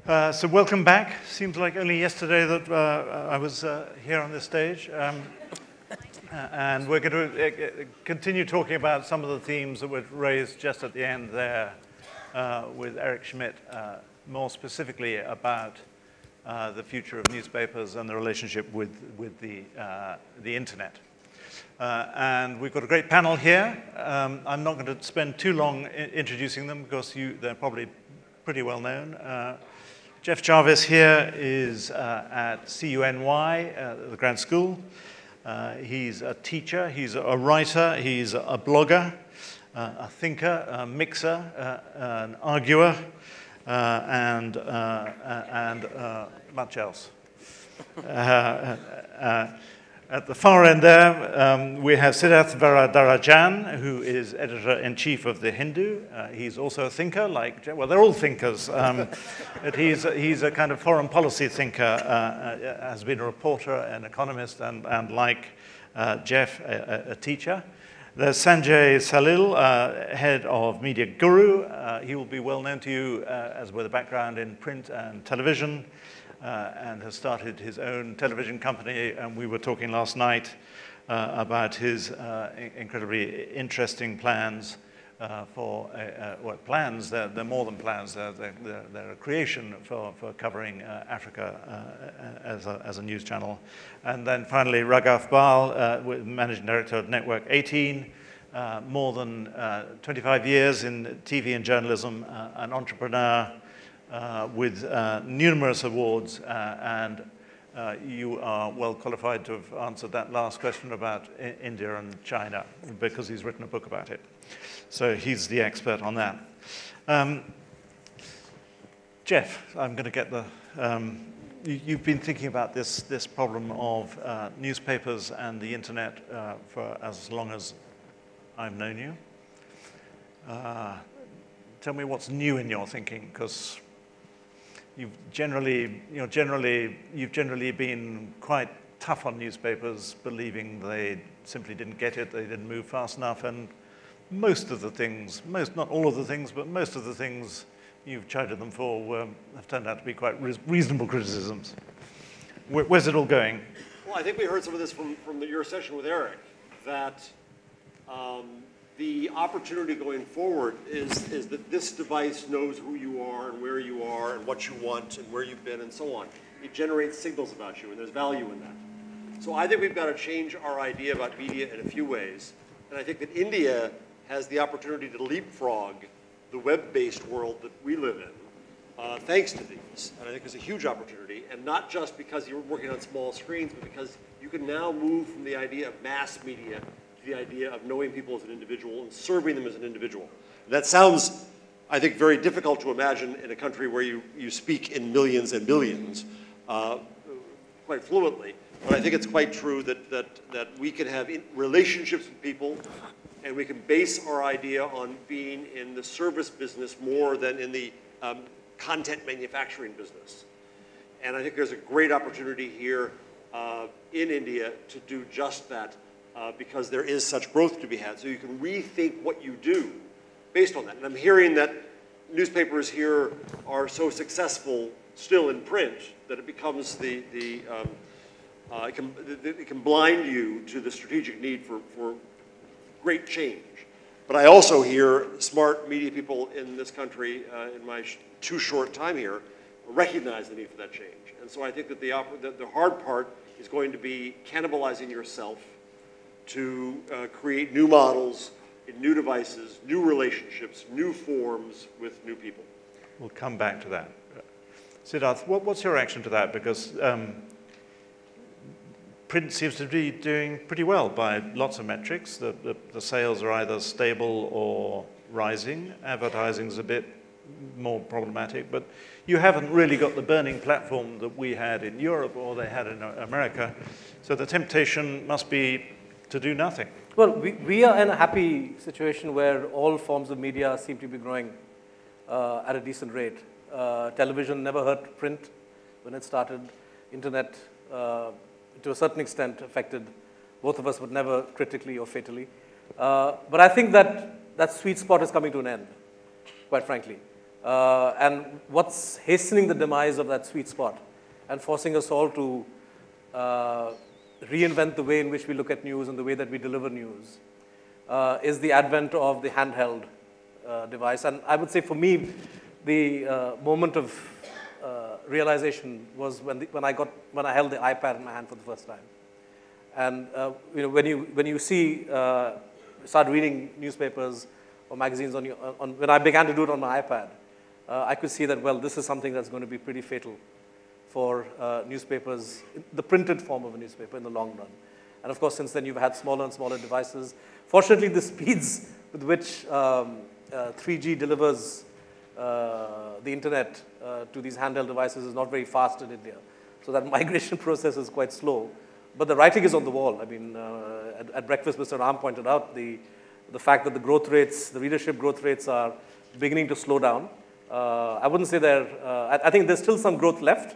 So welcome back. Seems like only yesterday that I was here on this stage. And we're going to continue talking about some of the themes that were raised just at the end there with Eric Schmidt, more specifically about the future of newspapers and the relationship with the internet. And we've got a great panel here. I'm not going to spend too long introducing them because they're probably pretty well known. Jeff Jarvis here is at CUNY, the grad school. He's a teacher, he's a writer, he's a blogger, a thinker, a mixer, an arguer, and much else. At the far end there, we have Siddharth Varadarajan, who is editor-in-chief of The Hindu. He's also a thinker, well, they're all thinkers. But he's a kind of foreign policy thinker, has been a reporter, an economist, and like Jeff, a teacher. There's Sanjay Salil, head of Media Guru. He will be well known to you as with a background in print and television. And has started his own television company, and we were talking last night about his incredibly interesting plans well, plans, they're more than plans, they're a creation for covering Africa as a news channel. And then finally, Raghav Bahl, managing director of Network 18, more than 25 years in TV and journalism, an entrepreneur, with numerous awards, and you are well qualified to have answered that last question about India and China, because he's written a book about it. So he's the expert on that. Jeff, I'm going to get the... you've been thinking about this problem of newspapers and the internet for as long as I've known you. Tell me what's new in your thinking, because you've generally been quite tough on newspapers, believing they simply didn't get it, they didn't move fast enough, and most of the things, not all of the things, but most of the things you've chided them for have turned out to be quite reasonable criticisms. Where's it all going? Well, I think we heard some of this from your session with Eric, that the opportunity going forward is that this device knows who you are and where you are and what you want and where you've been and so on. It generates signals about you, and there's value in that. So I think we've got to change our idea about media in a few ways. And I think that India has the opportunity to leapfrog the web-based world that we live in, thanks to these. And I think there's a huge opportunity, and not just because you're working on small screens, but because you can now move from the idea of mass media the idea of knowing people as an individual and serving them as an individual. That sounds, I think, very difficult to imagine in a country where you speak in millions and billions quite fluently. But I think it's quite true that we can have relationships with people, and we can base our idea on being in the service business more than in the content manufacturing business. And I think there's a great opportunity here in India to do just that. Because there is such growth to be had. So you can rethink what you do based on that. And I'm hearing that newspapers here are so successful still in print that it becomes it can blind you to the strategic need for great change. But I also hear smart media people in this country, in my too short time here, recognize the need for that change. And so I think that the hard part is going to be cannibalizing yourself to create new models in new devices, new relationships, new forms with new people. We'll come back to that. Siddharth, what's your reaction to that? Because print seems to be doing pretty well by lots of metrics. The sales are either stable or rising. Advertising's a bit more problematic, but you haven't really got the burning platform that we had in Europe or they had in America. So the temptation must be to do nothing. Well, we are in a happy situation where all forms of media seem to be growing at a decent rate. Television never hurt print when it started. Internet, to a certain extent, affected both of us, but never critically or fatally. But I think that sweet spot is coming to an end, quite frankly. And what's hastening the demise of that sweet spot and forcing us all to reinvent the way in which we look at news and the way that we deliver news is the advent of the handheld device. And I would say for me, the moment of realization was when I held the iPad in my hand for the first time. And when you start reading newspapers or magazines when I began to do it on my iPad, I could see that, well, this is something that's going to be pretty fatal for newspapers, the printed form of a newspaper in the long run. And of course, since then, you've had smaller and smaller devices. Fortunately, the speeds with which 3G delivers the internet to these handheld devices is not very fast in India. So that migration process is quite slow. But the writing is on the wall. I mean, at breakfast, Mr. Ram pointed out the fact that the growth rates, the readership growth rates are beginning to slow down. I wouldn't say I think there's still some growth left,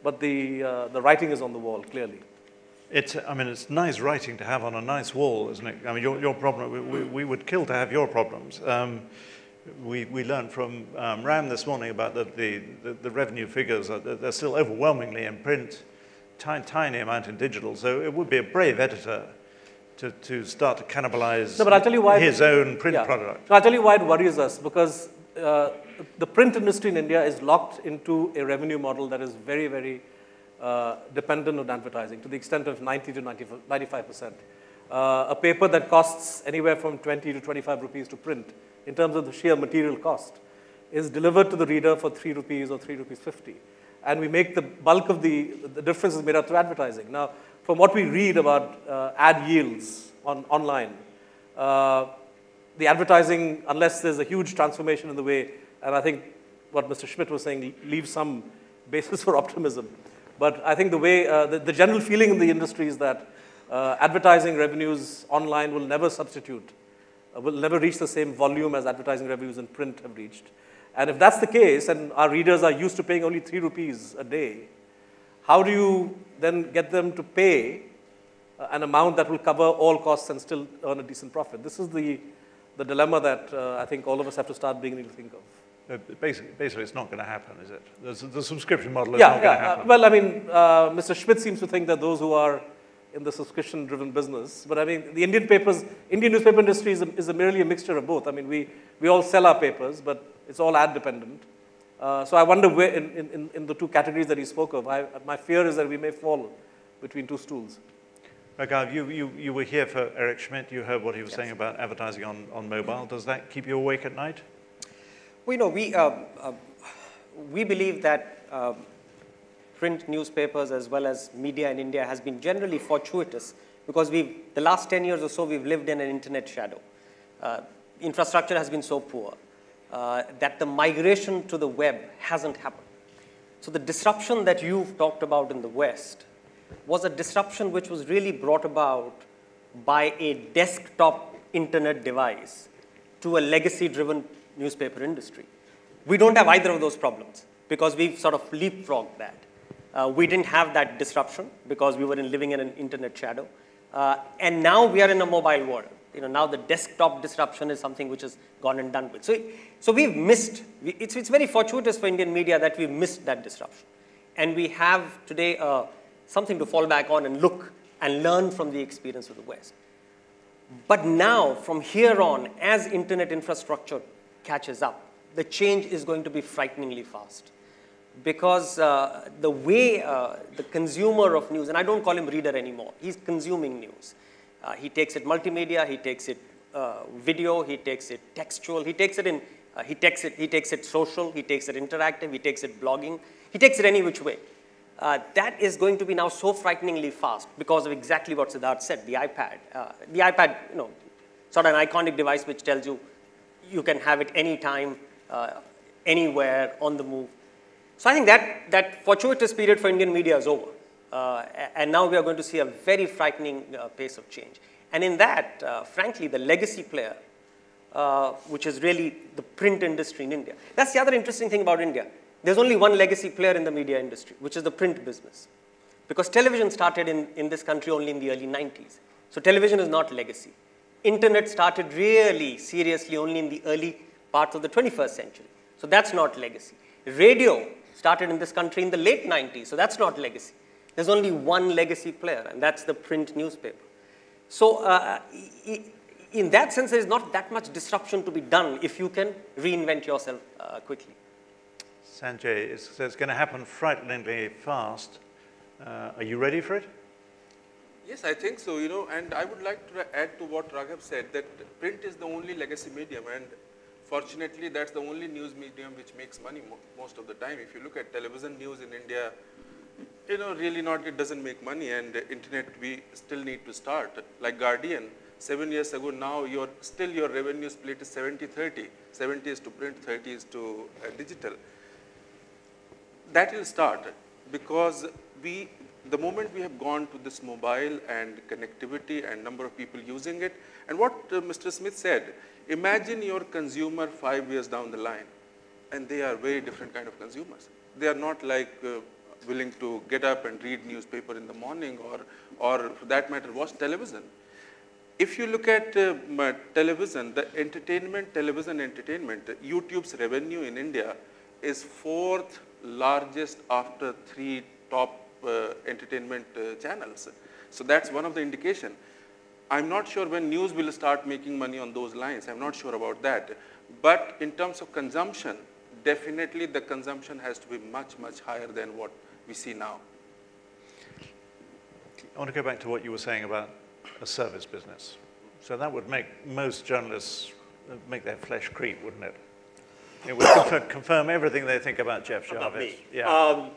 but the writing is on the wall, clearly. It's nice writing to have on a nice wall, isn't it? I mean, your problem, we would kill to have your problems. We learned from Ram this morning about the revenue figures. They're still overwhelmingly in print, tiny amount in digital. So it would be a brave editor to start to cannibalize his own print product. So I'll tell you why it worries us, because the print industry in India is locked into a revenue model that is very, very dependent on advertising to the extent of 90 to 95%. A paper that costs anywhere from 20 to 25 rupees to print in terms of the sheer material cost is delivered to the reader for 3 rupees or 3 rupees 50. And we make the bulk of the difference is made up through advertising. Now, from what we read about ad yields online, the advertising, unless there's a huge transformation in the way, and I think what Mr. Schmidt was saying leaves some basis for optimism. But I think the way, the general feeling in the industry is that advertising revenues online will never will never reach the same volume as advertising revenues in print have reached. And if that's the case, and our readers are used to paying only 3 rupees a day, how do you then get them to pay an amount that will cover all costs and still earn a decent profit? This is the dilemma that I think all of us have to start beginning to think of. Basically, it's not going to happen, is it? The subscription model is not going to happen. Well, I mean, Mr. Schmidt seems to think that those who are in the subscription-driven business, but I mean, the Indian newspaper industry is merely a mixture of both. I mean, we all sell our papers, but it's all ad-dependent. So I wonder where, in the two categories that he spoke of, my fear is that we may fall between two stools. Raghav, you were here for Eric Schmidt. You heard what he was saying about advertising on mobile. Does that keep you awake at night? Well, we believe that print newspapers as well as media in India has been generally fortuitous because the last 10 years or so, we've lived in an internet shadow. Infrastructure has been so poor that the migration to the web hasn't happened. So the disruption that you've talked about in the West was a disruption which was really brought about by a desktop internet device to a legacy-driven newspaper industry. We don't have either of those problems because we've sort of leapfrogged that. We didn't have that disruption because we were living in an internet shadow. And now we are in a mobile world. Now the desktop disruption is something which is gone and done with. So we've missed, it's very fortuitous for Indian media that we've missed that disruption. And we have today something to fall back on and look and learn from the experience of the West. But now, from here on, as internet infrastructure catches up, the change is going to be frighteningly fast. Because the way the consumer of news, and I don't call him reader anymore, he's consuming news. He takes it multimedia, he takes it video, he takes it textual, he takes it social, he takes it interactive, he takes it blogging, he takes it any which way. That is going to be now so frighteningly fast because of exactly what Siddharth said, the iPad. The iPad, sort of an iconic device which tells you you can have it anytime, anywhere, on the move. So I think that fortuitous period for Indian media is over. And now we are going to see a very frightening pace of change. And in that, frankly, the legacy player, which is really the print industry in India. That's the other interesting thing about India. There's only one legacy player in the media industry, which is the print business. Because television started in this country only in the early 90s. So television is not legacy. Internet started really seriously only in the early part of the 21st century. So that's not legacy. Radio started in this country in the late 90s, so that's not legacy. There's only one legacy player, and that's the print newspaper. So in that sense, there is not that much disruption to be done if you can reinvent yourself quickly. Sanjay, it's going to happen frighteningly fast. Are you ready for it? Yes, I think so, and I would like to add to what Raghav said, that print is the only legacy medium, and fortunately, that's the only news medium which makes money most of the time. If you look at television news in India, really it doesn't make money, and internet, we still need to start. Like Guardian, 7 years ago, now your revenue split is 70-30. 70 is to print, 30 is to digital. That will start because the moment we have gone to this mobile and connectivity and number of people using it, and what Mr. Smith said, imagine your consumer 5 years down the line, and they are very different kind of consumers. They are not like willing to get up and read newspaper in the morning or for that matter, watch television. If you look at television, television entertainment, YouTube's revenue in India is 4th largest after 3 top entertainment channels. So that's one of the indication. I'm not sure when news will start making money on those lines. I'm not sure about that. But in terms of consumption, definitely the consumption has to be much, much higher than what we see now. I want to go back to what you were saying about a service business. So that would make most journalists make their flesh creep, wouldn't it? It would confirm everything they think about Jeff Jarvis. About me. Yeah.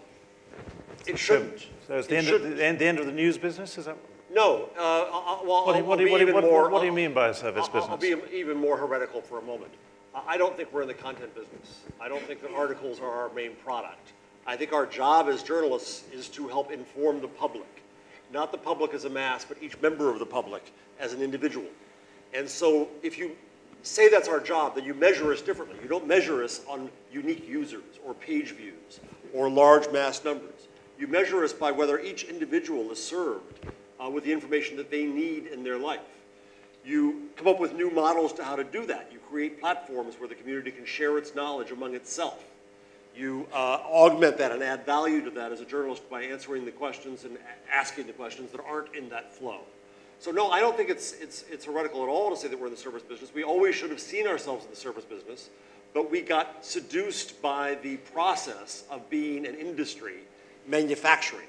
It shouldn't. So it's the end of the news business, is that? No. What do you mean by a service business? I'll be even more heretical for a moment. I don't think we're in the content business. I don't think that articles are our main product. I think our job as journalists is to help inform the public. Not the public as a mass, but each member of the public as an individual. And so if you say that's our job, then you measure us differently. You don't measure us on unique users or page views or large mass numbers. You measure us by whether each individual is served with the information that they need in their life. You come up with new models to how to do that. You create platforms where the community can share its knowledge among itself. You augment that and add value to that as a journalist by answering the questions and asking the questions that aren't in that flow. So no, I don't think it's heretical at all to say that we're in the service business. We always should have seen ourselves in the service business, but we got seduced by the process of being an industry, manufacturing.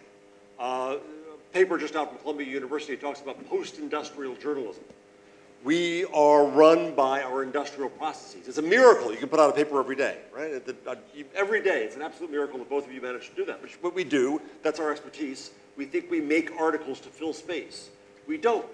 Paper just out from Columbia University talks about post-industrial journalism. We are run by our industrial processes. It's a miracle you can put out a paper every day, right? Every day, it's an absolute miracle that both of you managed to do that. But what we do, that's our expertise. We think we make articles to fill space. We don't.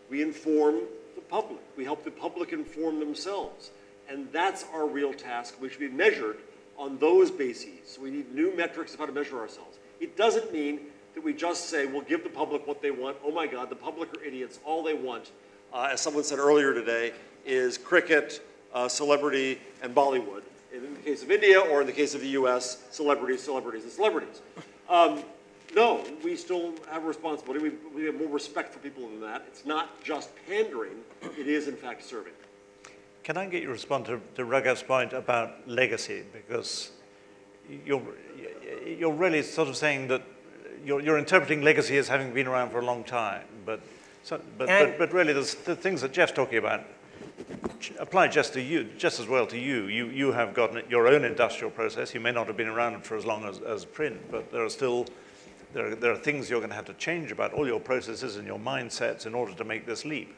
We inform the public. We help the public inform themselves. And that's our real task. We should be measured on those bases. So we need new metrics of how to measure ourselves. It doesn't mean that we just say, we'll give the public what they want. Oh my God, the public are idiots. All they want, as someone said earlier today, is cricket, celebrity, and Bollywood. In the case of India, or in the case of the US, celebrities, celebrities, and celebrities. No, we still have a responsibility. We have more respect for people than that. It's not just pandering. It is, in fact, serving. Can I get you to respond to Raghav's point about legacy? Because you're really sort of saying that you're interpreting legacy as having been around for a long time. But really, the things that Jeff's talking about apply just to you, just as well to you. You have got your own industrial process. You may not have been around for as long as print, but there are still there are things you're going to have to change about all your processes and your mindsets in order to make this leap.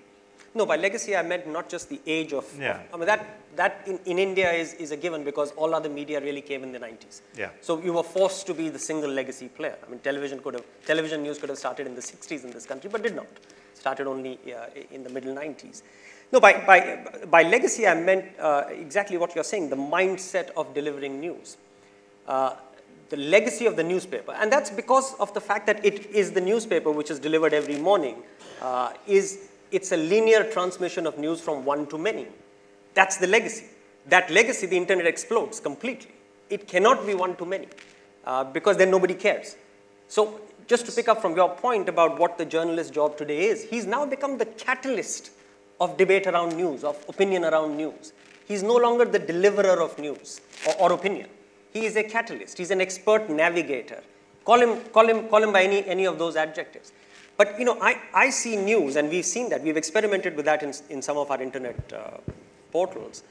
No, by legacy I meant not just the age of, yeah. I mean that in India is a given because all other media really came in the 90s. Yeah. So you were forced to be the single legacy player. I mean television news could have started in the 60s in this country, but did not. Started only in the middle 90s. No, by legacy I meant exactly what you're saying, the mindset of delivering news. The legacy of the newspaper, and that's because of the fact that it is the newspaper which is delivered every morning, it's a linear transmission of news from one to many. That's the legacy. That legacy, the internet explodes completely. It cannot be one to many because then nobody cares. So just to pick up from your point about what the journalist's job today is, he's now become the catalyst of debate around news, of opinion around news. He's no longer the deliverer of news or opinion. He is a catalyst. He's an expert navigator. Call him by any of those adjectives. But I see news, and we've seen that. We've experimented with that in some of our internet portals,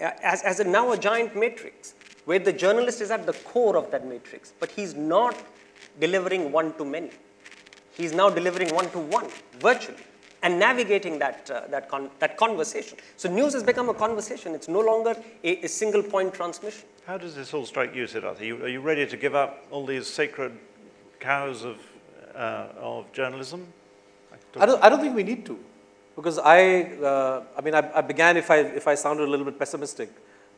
as now a giant matrix, where the journalist is at the core of that matrix, but he's not delivering one-to-many. He's now delivering one-to-one, virtually, and navigating that conversation. So news has become a conversation. It's no longer a single-point transmission. How does this all strike you, Siddharth? Are you ready to give up all these sacred cows of journalism? I don't think we need to, because I began, if I sounded a little bit pessimistic,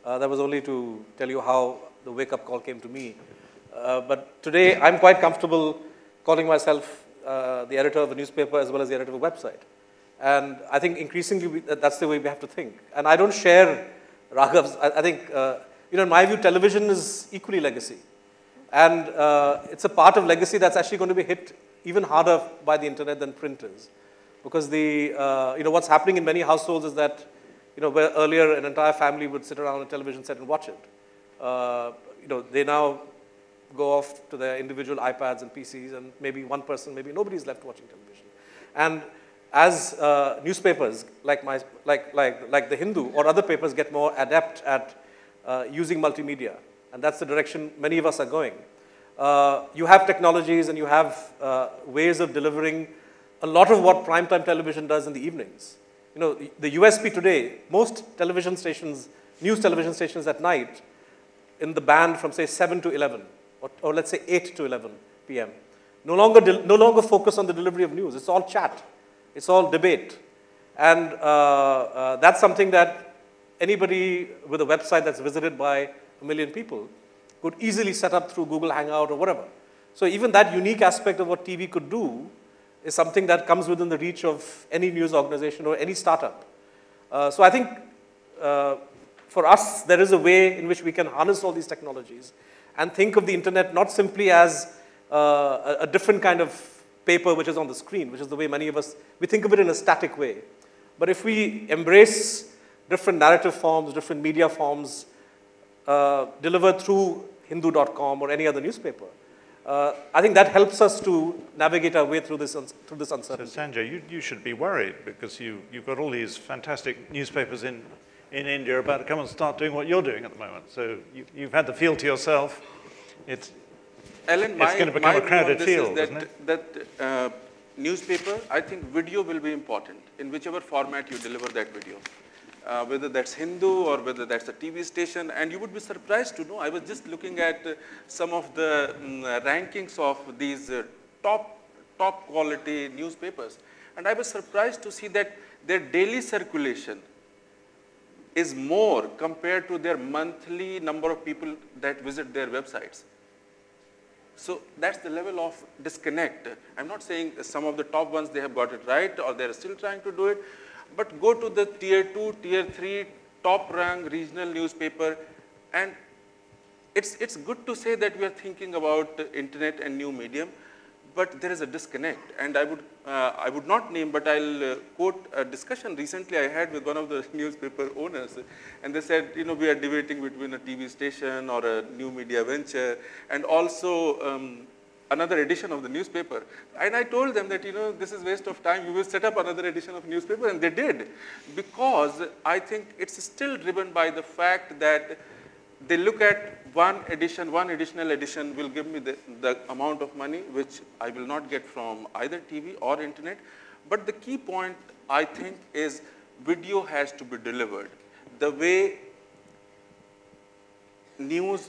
that was only to tell you how the wake-up call came to me. But today, I'm quite comfortable calling myself the editor of a newspaper as well as the editor of a website. And I think increasingly that's the way we have to think. And I don't share Raghav's. I think, in my view, television is equally legacy. And it's a part of legacy that's actually going to be hit even harder by the internet than print is. Because what's happening in many households is that, where earlier an entire family would sit around a television set and watch it. They now go off to their individual iPads and PCs, and maybe one person, maybe nobody's left watching television. And as newspapers like the Hindu or other papers get more adept at using multimedia, and that's the direction many of us are going, you have technologies and you have ways of delivering a lot of what primetime television does in the evenings. The USP today, most television stations, news television stations at night, in the band from say 7 to 11, or let's say 8 to 11 p.m., no longer focus on the delivery of news. It's all chat. It's all debate. And that's something that anybody with a website that's visited by 1 million people could easily set up through Google Hangout or whatever. So even that unique aspect of what TV could do is something that comes within the reach of any news organization or any startup. So I think for us, there is a way in which we can harness all these technologies and think of the internet not simply as a different kind of paper which is on the screen, which is the way many of us, we think of it in a static way. But if we embrace different narrative forms, different media forms, delivered through Hindu.com or any other newspaper, I think that helps us to navigate our way through this uncertainty. So Sanjay, you should be worried because you've got all these fantastic newspapers in India about to come and start doing what you're doing at the moment. So you've had the field to yourself. Alan, it's going to become a crowded field, isn't it? That newspaper, I think video will be important in whichever format you deliver that video. Whether that's Hindu or whether that's a TV station, and you would be surprised to know, I was just looking at some of the rankings of these top quality newspapers, and I was surprised to see that their daily circulation is more compared to their monthly number of people that visit their websites. So that's the level of disconnect. I'm not saying some of the top ones, they have got it right or they're still trying to do it, but go to the tier 2, tier 3, top rank regional newspaper, and it's good to say that we are thinking about internet and new medium, but there is a disconnect. And I would not name, but I'll quote a discussion recently I had with one of the newspaper owners, and they said, we are debating between a TV station or a new media venture, and also another edition of the newspaper. And I told them that, this is waste of time. You will set up another edition of newspaper, and they did, because I think it's still driven by the fact that they look at one additional edition will give me the amount of money which I will not get from either TV or internet. But the key point, I think, is video has to be delivered. The way news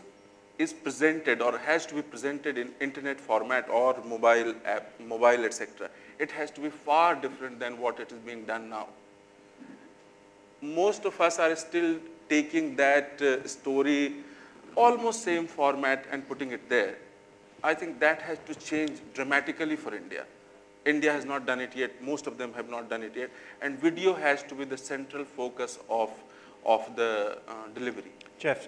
is presented or has to be presented in internet format or mobile app, mobile, etc., it has to be far different than what it is being done now. Most of us are still taking that story, almost same format, and putting it there. I think that has to change dramatically for India. India has not done it yet. Most of them have not done it yet. And video has to be the central focus of the delivery. Jeff,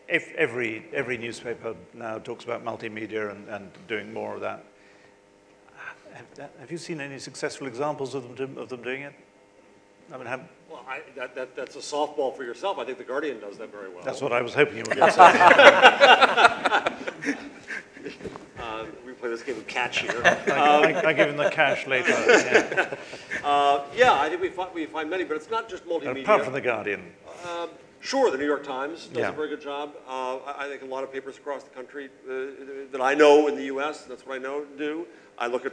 if every newspaper now talks about multimedia and doing more of that. Have you seen any successful examples of them doing it? I mean, Well, that's a softball for yourself. I think The Guardian does that very well. that's what I was hoping you were going to say. We play this game of catch here. I give him the cash later. Yeah, I think we find many, but it's not just multimedia. Apart from The Guardian. Sure, the New York Times does Yeah. a very good job. I think a lot of papers across the country that I know in the U.S., that's what I know, do. I look at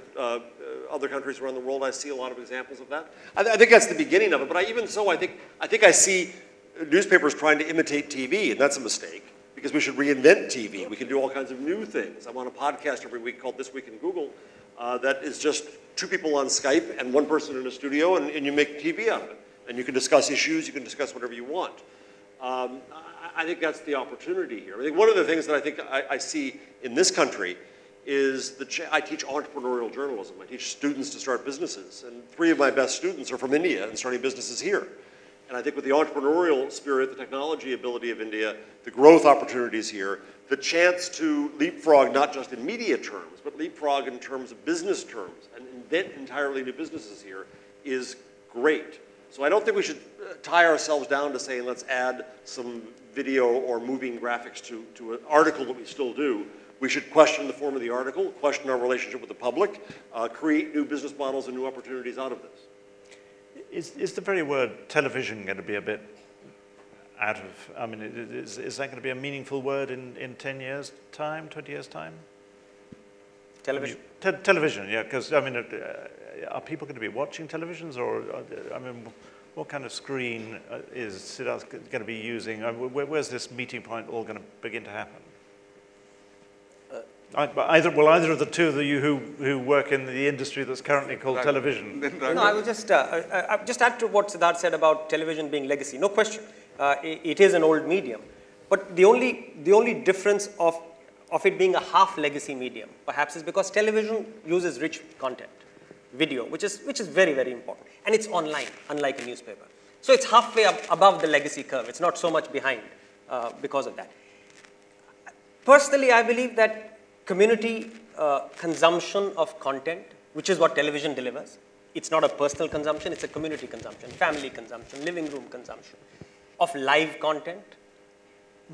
other countries around the world, I see a lot of examples of that. I think that's the beginning of it, but even so, I think I see newspapers trying to imitate TV, and that's a mistake, because we should reinvent TV. We can do all kinds of new things. I'm on a podcast every week called This Week in Google that is just two people on Skype and one person in a studio, and you make TV out of it. And you can discuss issues, you can discuss whatever you want. I think that's the opportunity here. I think one of the things that I think I see in this country is I teach entrepreneurial journalism. I teach students to start businesses, and 3 of my best students are from India and starting businesses here. And I think with the entrepreneurial spirit, the technology ability of India, the growth opportunities here, the chance to leapfrog not just in media terms, but leapfrog in terms of business terms and invent entirely new businesses here is great. So I don't think we should tie ourselves down to saying let's add some video or moving graphics to an article that we still do. We should question the form of the article, question our relationship with the public, create new business models and new opportunities out of this. Is the very word television going to be a bit out of, I mean, is that going to be a meaningful word in 10 years' time, 20 years' time? Television. Television, yeah, because, I mean, are people going to be watching televisions, or, I mean, what kind of screen is Siddharth going to be using? Where's this meeting point all going to begin to happen? Either of the two of you who work in the industry that's currently called television. No, I would just add to what Siddharth said about television being legacy. No question, it is an old medium, but the only difference of it being a half legacy medium, perhaps, is because television uses rich content, video, which is very, very important, and it's online, unlike a newspaper. So it's halfway above the legacy curve. It's not so much behind because of that. Personally, I believe that community consumption of content, which is what television delivers. It's not a personal consumption, it's a community consumption, family consumption, living room consumption of live content.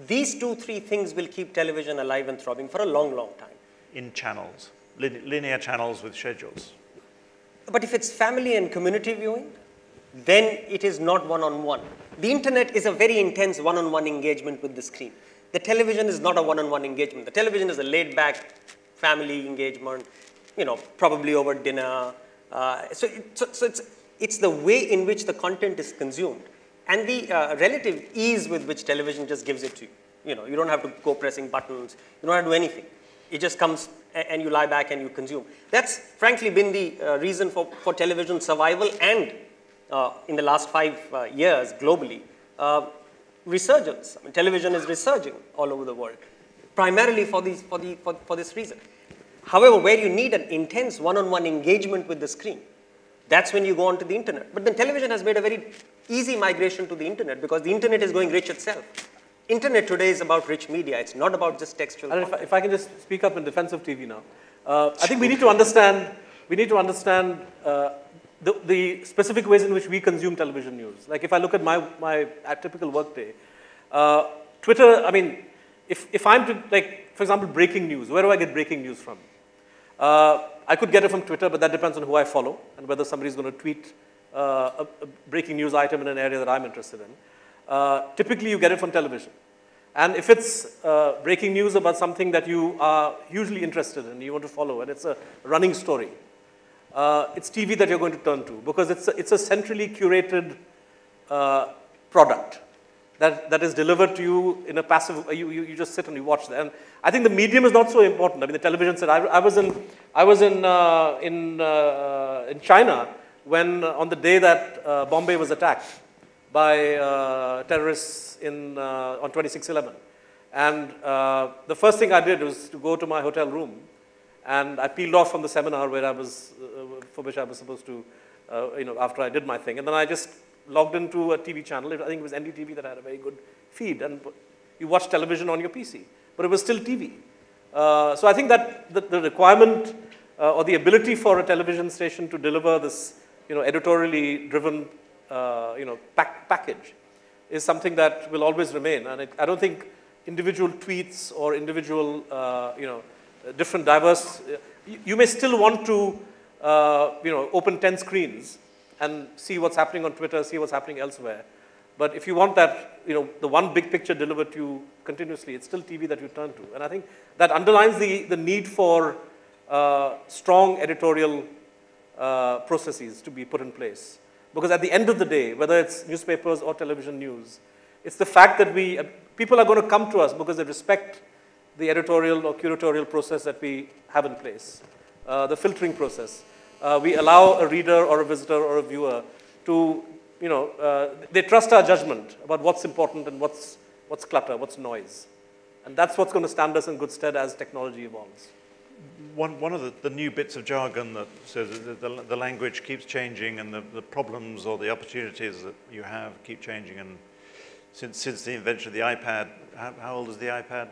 These 2-3 things will keep television alive and throbbing for a long, long time. In channels, linear channels with schedules. But if it's family and community viewing, then it is not one-on-one. The internet is a very intense one-on-one engagement with the screen. The television is not a one-on-one engagement. The television is a laid-back family engagement, probably over dinner. So it's the way in which the content is consumed and the relative ease with which television just gives it to you. You don't have to go pressing buttons. You don't have to do anything. It just comes and you lie back and you consume. That's frankly been the reason for television survival and in the last 5 years globally, resurgence. I mean, television is resurging all over the world, primarily for this reason. However, where you need an intense one-on-one engagement with the screen, that's when you go onto the internet. But then television has made a very easy migration to the internet because the internet is going rich itself. Internet today is about rich media. It's not about just textual content. If I can just speak up in defense of TV now, I think we need to understand the specific ways in which we consume television news. Like if I look at my typical workday, Twitter, I mean, if I'm to, like, for example, breaking news, where do I get breaking news from? I could get it from Twitter, but that depends on who I follow and whether somebody's going to tweet a breaking news item in an area that I'm interested in. Typically, you get it from television. And if it's breaking news about something that you are hugely interested in, you want to follow, and it's a running story, it's TV that you're going to turn to because it's a centrally curated product that is delivered to you in a passive. You just sit and you watch that. And I think the medium is not so important. I mean, the television said I was in China when on the day that Bombay was attacked by terrorists on 26/11, and the first thing I did was to go to my hotel room. And I peeled off from the seminar where for which I was supposed to, after I did my thing. And then I just logged into a TV channel. I think it was NDTV that had a very good feed. And you watch television on your PC. But it was still TV. So I think that the requirement or the ability for a television station to deliver this, editorially driven package is something that will always remain. And I don't think individual tweets or individual, different diverse, you may still want to, open 10 screens and see what's happening on Twitter, see what's happening elsewhere. But if you want that, the one big picture delivered to you continuously, it's still TV that you turn to. And I think that underlines the need for strong editorial processes to be put in place. Because at the end of the day, whether it's newspapers or television news, it's the fact that people are going to come to us because they respect the editorial or curatorial process that we have in place, the filtering process. We allow a reader or a visitor or a viewer to, they trust our judgment about what's important and what's clutter, what's noise. And that's what's going to stand us in good stead as technology evolves. One of the new bits of jargon that says that the language keeps changing and the problems or the opportunities that you have keep changing. And since the invention of the iPad, how old is the iPad?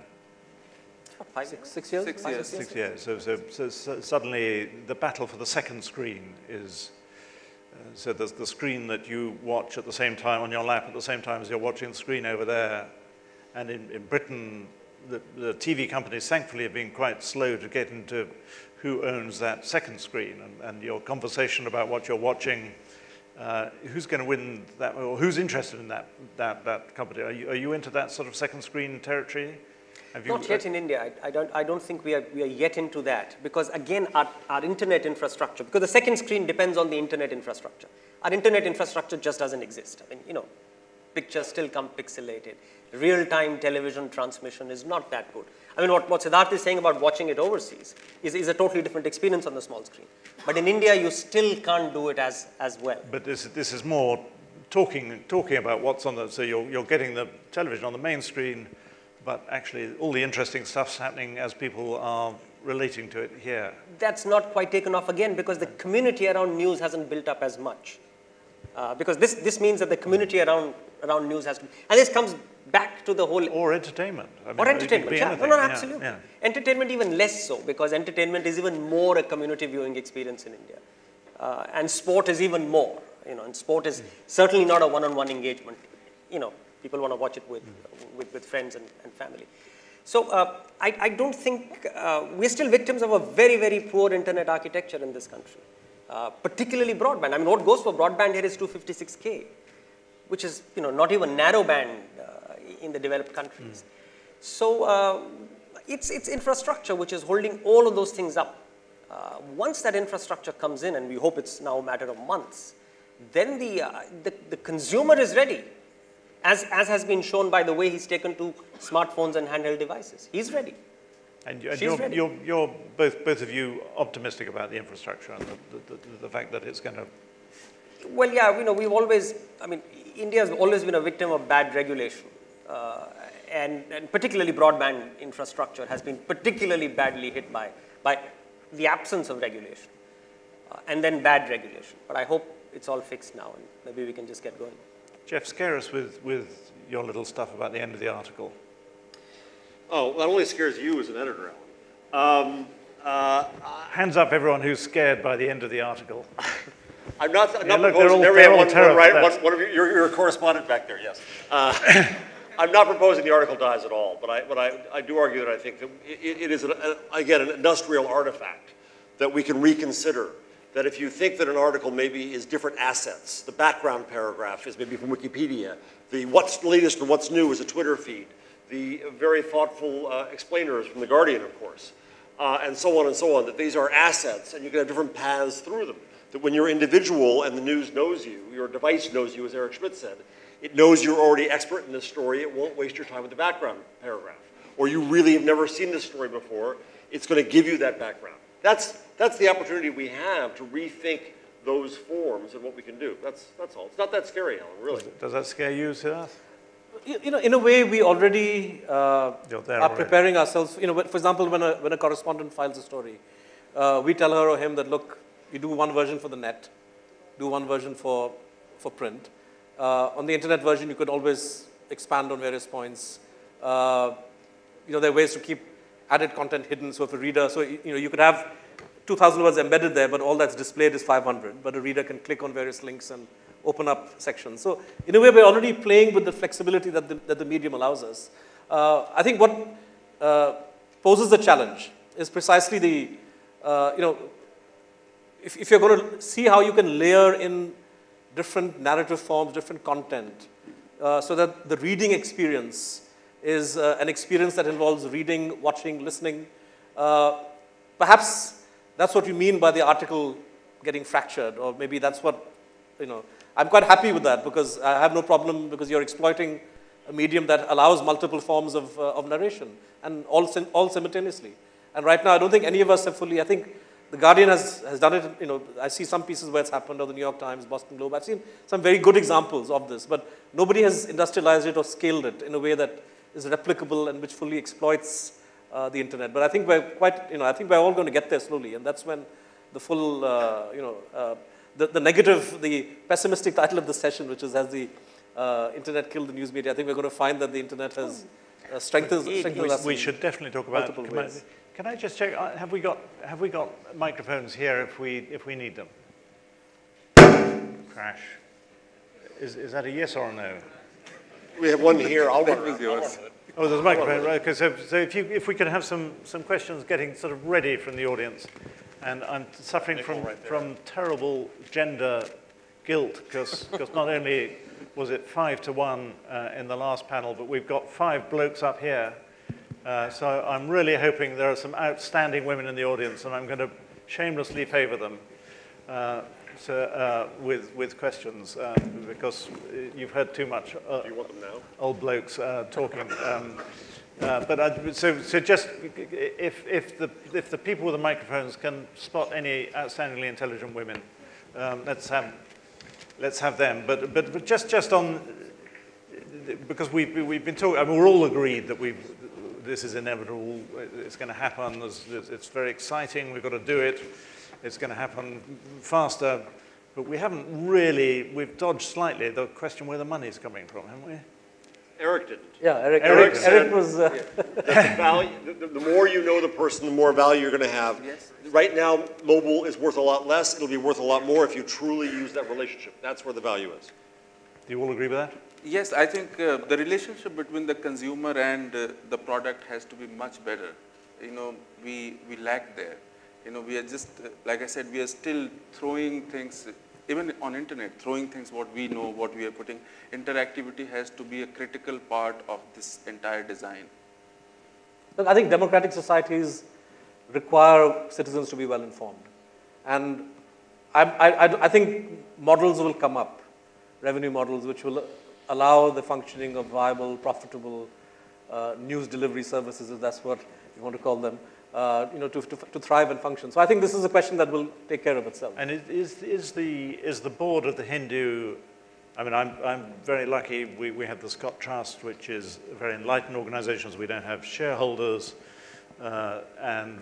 6 years? 6 years. 6 years. So suddenly the battle for the second screen is, so there's the screen that you watch at the same time on your lap at the same time as you're watching the screen over there. And in Britain, the TV companies thankfully have been quite slow to get into who owns that second screen, and your conversation about what you're watching, who's going to win that, or who's interested in that company. Are you into that sort of second screen territory? Not yet in India. I don't think we are yet into that, because again our internet infrastructure, because the second screen depends on the internet infrastructure. Our internet infrastructure just doesn't exist. I mean, pictures still come pixelated. Real-time television transmission is not that good. I mean, what Siddharth is saying about watching it overseas is a totally different experience on the small screen. But in India, you still can't do it as well. But this is more talking about what's on the, so you're getting the television on the main screen, but actually all the interesting stuff's happening as people are relating to it here. That's not quite taken off again, because the community around news hasn't built up as much. Because this means that the community around news has to, and this comes back to the whole... Or entertainment. I mean, or entertainment, yeah. Anything. No, absolutely. Yeah. Entertainment even less so, because entertainment is even more a community viewing experience in India. And sport is even more, and sport is certainly not a one-on-one engagement. People want to watch it with friends and family. So I don't think, we're still victims of a very, very poor internet architecture in this country. Particularly broadband. I mean, what goes for broadband here is 256K, which is not even narrowband in the developed countries. So it's infrastructure which is holding all of those things up. Once that infrastructure comes in, and we hope it's now a matter of months, then the consumer is ready, as has been shown by the way he's taken to smartphones and handheld devices. He's ready. And you're both of you optimistic about the infrastructure and the fact that it's going to... Well, yeah, we've always, India has always been a victim of bad regulation. And particularly broadband infrastructure has been particularly badly hit by the absence of regulation and then bad regulation. But I hope it's all fixed now and maybe we can just get going. Jeff, scare us with your little stuff about the end of the article. Oh, that only scares you as an editor, Alan. Hands up, everyone who's scared by the end of the article. I'm not proposing everyone right. One of you're a correspondent back there, yes. I'm not proposing the article dies at all, but I do argue that I think that it is, again, an industrial artifact that we can reconsider. That if you think that an article maybe is different assets, the background paragraph is maybe from Wikipedia, the what's latest and what's new is a Twitter feed, the very thoughtful explainers from The Guardian, of course, and so on, that these are assets and you can have different paths through them. That when you're individual and the news knows you, your device knows you, as Eric Schmidt said, it knows you're already expert in this story, it won't waste your time with the background paragraph. Or you really have never seen this story before, it's going to give you that background. That's the opportunity we have to rethink those forms and what we can do. That's all. It's not that scary, Alan, really. Does that scare you, Siddharth? In a way, we already are preparing ourselves. For example, when a correspondent files a story, we tell her or him that, look, you do one version for the net, do one version for print. On the internet version, you could always expand on various points. There are ways to keep added content hidden. So if a reader, you could have 2,000 words embedded there, but all that's displayed is 500. But a reader can click on various links and open up sections. So in a way, we're already playing with the flexibility that the medium allows us. I think what poses the challenge is precisely the, if you're going to see how you can layer in different narrative forms, different content, so that the reading experience is an experience that involves reading, watching, listening. Perhaps that's what you mean by the article getting fractured, or maybe that's what, I'm quite happy with that because I have no problem because you're exploiting a medium that allows multiple forms of narration and all simultaneously. And right now, I don't think any of us have fully, I think The Guardian has done it, I see some pieces where it's happened, or the New York Times, Boston Globe. I've seen some very good examples of this, but nobody has industrialized it or scaled it in a way that is replicable and which fully exploits the internet. But I think we're I think we're all going to get there slowly, and that's when the full, the negative, the pessimistic title of the session, which is "Has the internet killed the news media?" I think we're going to find that the internet has strengthened us. We should definitely talk about multiple ways. Can I just check? Have we got microphones here if we need them? Crash. Is that a yes or a no? We have one here. I'll run with yours. Oh, there's a microphone. Right. Okay. So if we could have some questions getting sort of ready from the audience, and I'm suffering from terrible gender guilt because not only was it 5 to 1 in the last panel, but we've got 5 blokes up here. So I'm really hoping there are some outstanding women in the audience, and I'm going to shamelessly favor them with questions because you've heard too much Do you want them now? old blokes talking. So just if the people with the microphones can spot any outstandingly intelligent women, let's have them. But just on, because we've been talking. I mean, we're all agreed that this is inevitable. It's going to happen. It's very exciting. We've got to do it. It's going to happen faster. But we haven't really. We've dodged slightly the question where the money's coming from, haven't we? Eric didn't. Yeah, Eric was. The more you know the person, the more value you're going to have. Yes. Right now, mobile is worth a lot less. It'll be worth a lot more if you truly use that relationship. That's where the value is. Do you all agree with that? Yes, I think the relationship between the consumer and the product has to be much better. We lack there. We are just, like I said, we are still throwing things, even on internet, throwing things what we know, what we are putting. Interactivity has to be a critical part of this entire design. Look, I think democratic societies require citizens to be well informed. And I think models will come up, revenue models, which will allow the functioning of viable, profitable news delivery services, if that's what you want to call them, to thrive and function. So I think this is a question that will take care of itself. And is the board of the Hindu? I mean, I'm very lucky. We have the Scott Trust, which is a very enlightened organization. So we don't have shareholders, and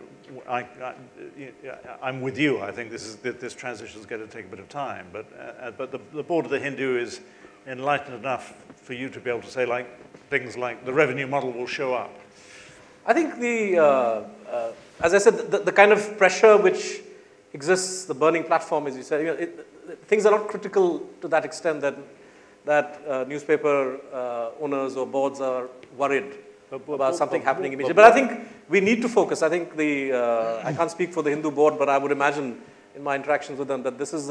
I'm with you. I think this transition is going to take a bit of time. But the board of the Hindu is enlightened enough for you to be able to say things like the revenue model will show up. I think as I said, the kind of pressure which exists, the burning platform, as you said, things are not critical to that extent that newspaper owners or boards are worried about something happening immediately. But I think we need to focus. I think I can't speak for the Hindu board, but I would imagine in my interactions with them that this is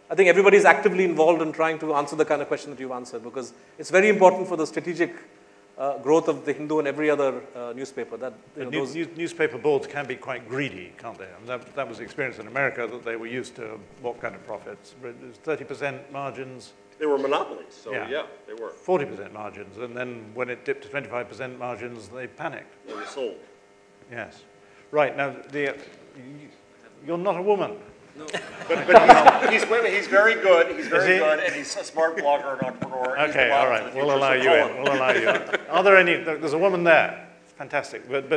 I think everybody is actively involved in trying to answer the kind of question that you've answered, because it's very important for the strategic growth of the Hindu and every other newspaper. Newspaper boards can be quite greedy, can't they? I mean, that was the experience in America, that they were used to what kind of profits? 30% margins. They were monopolies, so yeah they were. 40% margins, and then when it dipped to 25% margins, they panicked. They were sold. Yes. Right, now, you're not a woman. No. But he's very good. He's very good, and he's a smart blogger and entrepreneur. Okay, all right. We'll allow you in. We'll allow you in. Are there any? There's a woman there. Fantastic. But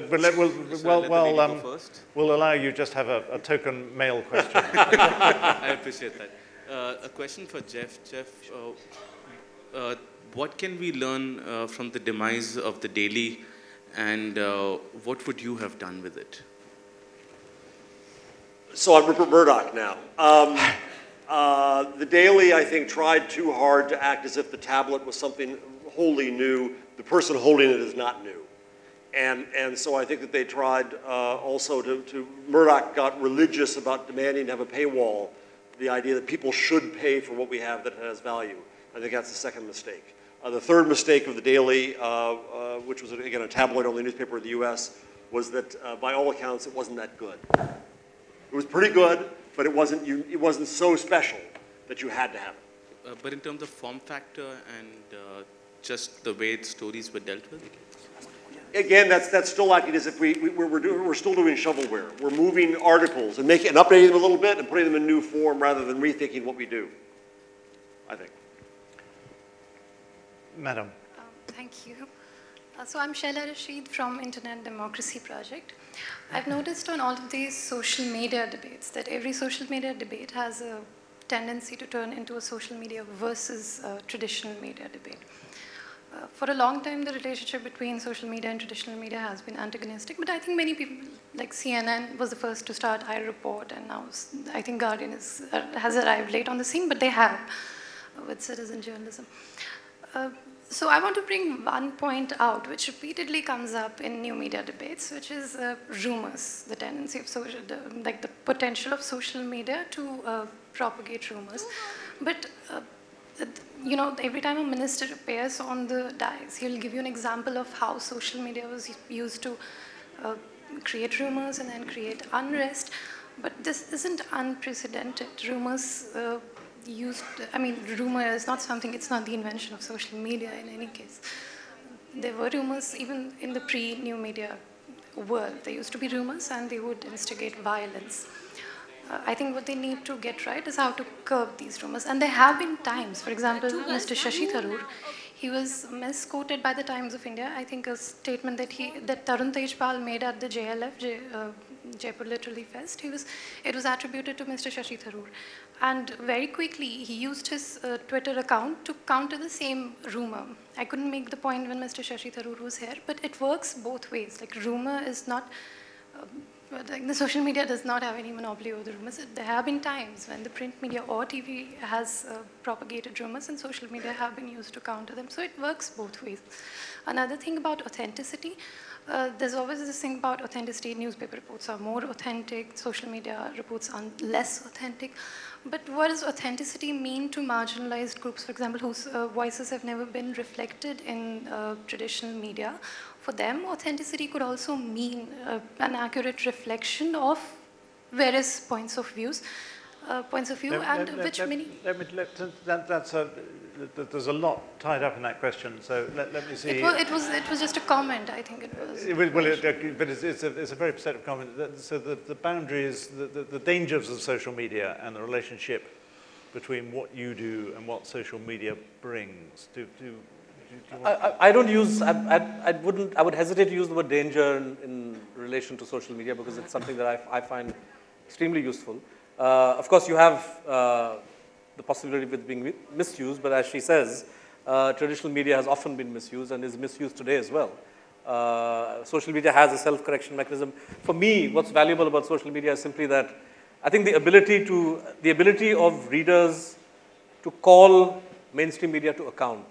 we'll allow you just have a token male question. I appreciate that. A question for Jeff. Jeff, what can we learn from the demise of the Daily, and what would you have done with it? So I'm Rupert Murdoch now. The Daily, I think, tried too hard to act as if the tablet was something wholly new. The person holding it is not new. And so I think that they tried also Murdoch got religious about demanding to have a paywall, the idea that people should pay for what we have that has value. I think that's the second mistake. The third mistake of the Daily, which was, again, a tabloid-only newspaper in the US, was that by all accounts, it wasn't that good. It was pretty good, but it wasn't so special that you had to have it. But in terms of form factor and just the way the stories were dealt with? Again, that's still acting as if we're still doing shovelware. We're moving articles and updating them a little bit and putting them in new form rather than rethinking what we do, I think. Madam. Thank you. So I'm Shaila Rashid from Internet Democracy Project. I've noticed on all of these social media debates that every social media debate has a tendency to turn into a social media versus traditional media debate. For a long time, the relationship between social media and traditional media has been antagonistic, but I think many people, like CNN was the first to start iReport, and now I think Guardian has arrived late on the scene, but they have with citizen journalism. So I want to bring one point out, which repeatedly comes up in new media debates, which is rumors, the tendency of the potential of social media to propagate rumors. But you know, every time a minister appears on the dais, he'll give you an example of how social media was used to create rumors and then create unrest. But this isn't unprecedented. Rumors rumor is not something, it's not the invention of social media in any case. There were rumors even in the pre-new media world. There used to be rumors and they would instigate violence. I think what they need to get right is how to curb these rumors. And there have been times, for example, Mr. Shashi Tharoor, he was misquoted by the Times of India. I think a statement that Tarun Tejpal made at the JLF, Jaipur Literary Fest, it was attributed to Mr. Shashi Tharoor. And very quickly, he used his Twitter account to counter the same rumor. I couldn't make the point when Mr. Shashi Tharoor was here, but it works both ways. Like, rumor is not, like the social media does not have any monopoly over the rumors. There have been times when the print media or TV has propagated rumors and social media have been used to counter them. So it works both ways. Another thing about authenticity, there's always this thing about authenticity. Newspaper reports are more authentic, social media reports are less authentic. But what does authenticity mean to marginalized groups, for example, whose voices have never been reflected in traditional media? For them, authenticity could also mean an accurate reflection of various points of view, there's a lot tied up in that question, so let me see. It was just a comment, I think it was. But it's a very perceptive comment. So the boundary is the dangers of social media and the relationship between what you do and what social media brings. I don't use, I would hesitate to use the word danger in relation to social media because it's something that I find extremely useful. Of course, you have the possibility of it being misused, but as she says, traditional media has often been misused and is misused today as well. Social media has a self-correction mechanism. For me, what's valuable about social media is simply that I think the ability of readers to call mainstream media to account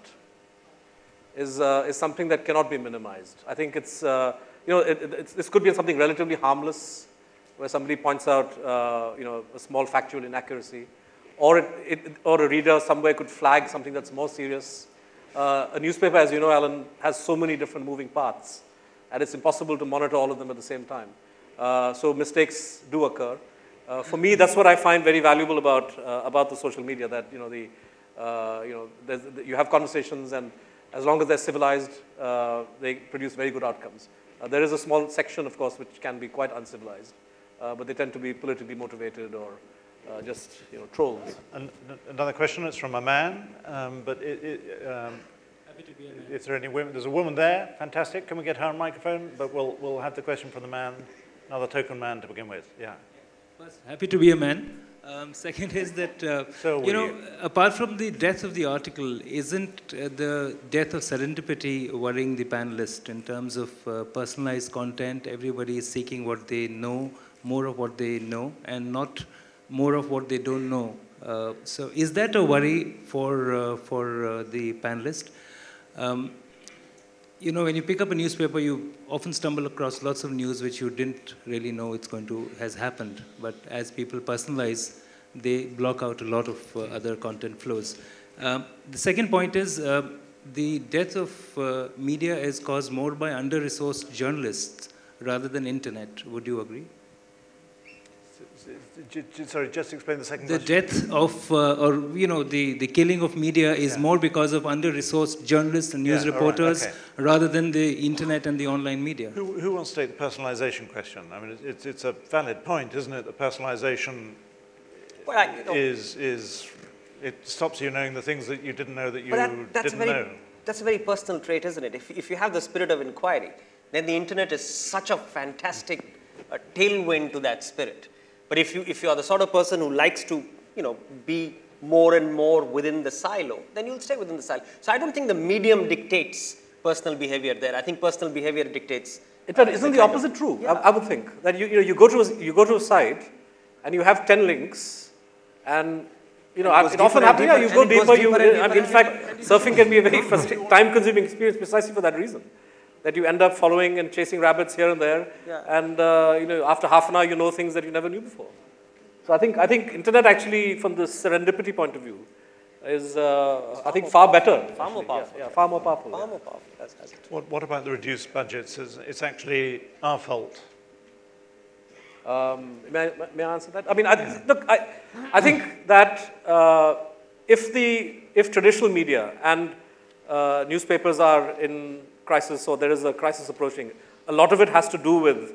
is something that cannot be minimized. I think it's, this could be something relatively harmless, where somebody points out, a small factual inaccuracy, or a reader somewhere could flag something that's more serious. A newspaper, as you know, Alan, has so many different moving parts, and it's impossible to monitor all of them at the same time. So mistakes do occur. For me, that's what I find very valuable about the social media. That you have conversations, and as long as they're civilized, they produce very good outcomes. There is a small section, of course, which can be quite uncivilized, but they tend to be politically motivated or just trolls. Another question. It's from a man, but Happy to be a man. Is there any women? There's a woman there. Fantastic. Can we get her on microphone? But we'll have the question from the man, another token man to begin with. Yeah. First, happy to be a man. Second is that, apart from the death of the article, isn't the death of serendipity worrying the panelist in terms of personalized content? Everybody is seeking what they know, more of what they know, and not more of what they don't know. So is that a worry for the panelist? You know, when you pick up a newspaper, you often stumble across lots of news which you didn't really know has happened. But as people personalize, they block out a lot of other content flows. The second point is the death of media is caused more by under-resourced journalists rather than internet. Would you agree? Sorry, just explain the second question. The death of, the killing of media is more because of under-resourced journalists and news reporters rather than the internet and the online media. Who wants to take the personalization question? I mean, it's a valid point, isn't it? The personalization it stops you knowing the things that you didn't know that you didn't know. That's a very personal trait, isn't it? If you have the spirit of inquiry, then the internet is such a fantastic tailwind to that spirit. But if you are the sort of person who likes to, be more and more within the silo, then you'll stay within the silo. So I don't think the medium dictates personal behavior there. I think personal behavior dictates. In fact, isn't the opposite true? Yeah. I would think that you go to a site and you have 10 links, and it often happens. You go deeper. In fact, surfing can be a very time-consuming experience precisely for that reason. That you end up following and chasing rabbits here and there, and after half an hour you know things that you never knew before. So I think internet actually, from the serendipity point of view, is I think far better, far more powerful. Far more powerful. Far more powerful. What about the reduced budgets? It's actually our fault. May I answer that? I mean, I think that if traditional media and newspapers are in crisis, or there is a crisis approaching, a lot of it has to do with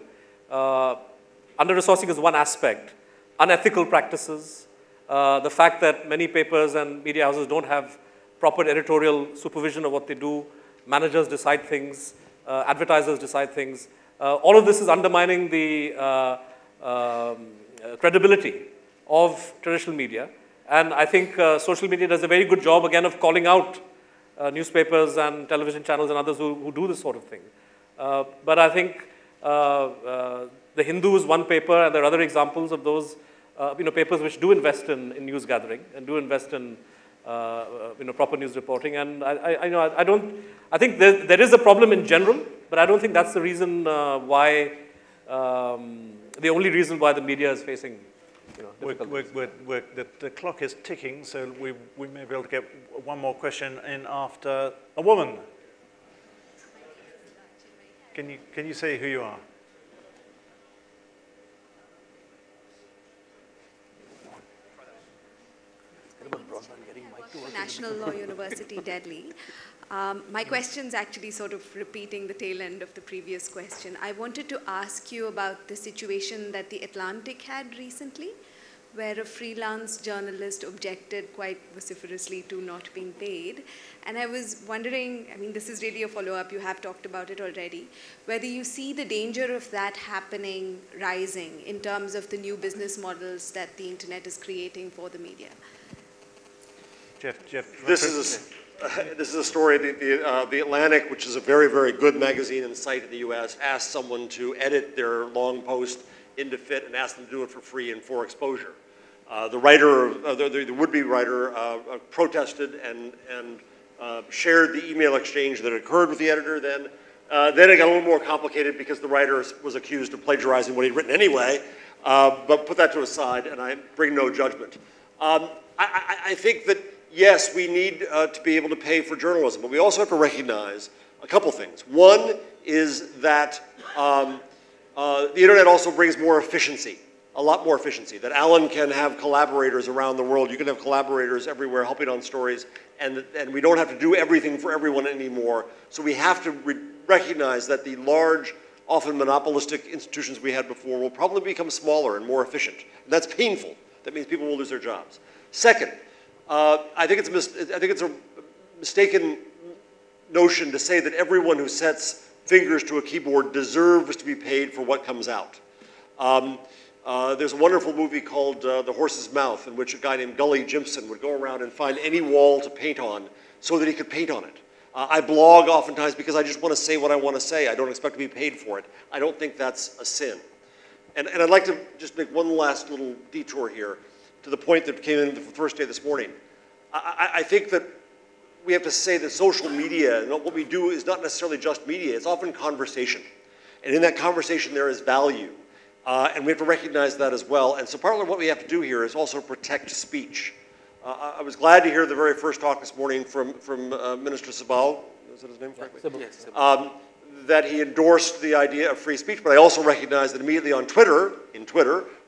under-resourcing is one aspect, unethical practices, the fact that many papers and media houses don't have proper editorial supervision of what they do, managers decide things, advertisers decide things. All of this is undermining the credibility of traditional media, and I think social media does a very good job again of calling out newspapers and television channels and others who do this sort of thing. But I think The Hindu is one paper, and there are other examples of those papers which do invest in news gathering and do invest in proper news reporting. And I think there is a problem in general, but I don't think that's the reason why, the only reason why the media is facing the clock is ticking, so we may be able to get one more question in after a woman. Can you say who you are? National Law University, Delhi. My question's actually sort of repeating the tail end of the previous question. I wanted to ask you about the situation that The Atlantic had recently, where a freelance journalist objected quite vociferously to not being paid. And I was wondering, I mean, this is really a follow-up, you have talked about it already, whether you see the danger of that happening rising in terms of the new business models that the internet is creating for the media. Jeff. This is a story. The Atlantic, which is a very, very good magazine and site in the U.S., asked someone to edit their long post into fit and asked them to do it for free and for exposure. The writer, the would-be writer, protested and shared the email exchange that occurred with the editor. Then it got a little more complicated because the writer was accused of plagiarizing what he'd written anyway. But put that to a side, and I bring no judgment. I think that, yes, we need to be able to pay for journalism, but we also have to recognize a couple things. One is that the internet also brings more efficiency, a lot more efficiency, that Alan can have collaborators around the world. You can have collaborators everywhere helping on stories, and we don't have to do everything for everyone anymore. So we have to recognize that the large, often monopolistic institutions we had before will probably become smaller and more efficient. And that's painful. That means people will lose their jobs. Second, I think it's a mistaken notion to say that everyone who sets fingers to a keyboard deserves to be paid for what comes out. There's a wonderful movie called The Horse's Mouth, in which a guy named Gully Jimson would go around and find any wall to paint on so that he could paint on it. I blog oftentimes because I just want to say what I want to say. I don't expect to be paid for it. I don't think that's a sin. And I'd like to just make one last little detour here. to the point that came in the first day this morning. I think that we have to say that social media and what we do is not necessarily just media, it's often conversation. And in that conversation there is value. And we have to recognize that as well. And so part of what we have to do here is also protect speech. I was glad to hear the very first talk this morning from Minister Bahl, is that his name correctly? Yes. That he endorsed the idea of free speech, but I also recognize that immediately on Twitter,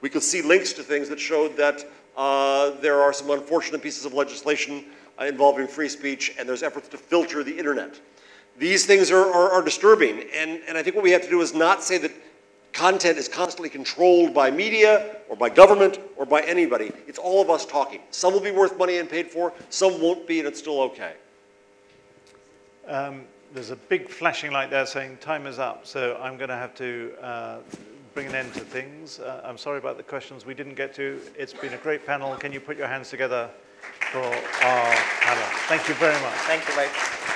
we could see links to things that showed that there are some unfortunate pieces of legislation involving free speech, and there's efforts to filter the internet. These things are disturbing, and I think what we have to do is not say that content is constantly controlled by media or by government or by anybody. It's all of us talking. Some will be worth money and paid for, some won't be, and it's still okay. There's a big flashing light there saying time is up, so I'm going to have to bring an end to things. I'm sorry about the questions we didn't get to. It's been a great panel. Can you put your hands together for our panel? Thank you very much. Thank you, Mike.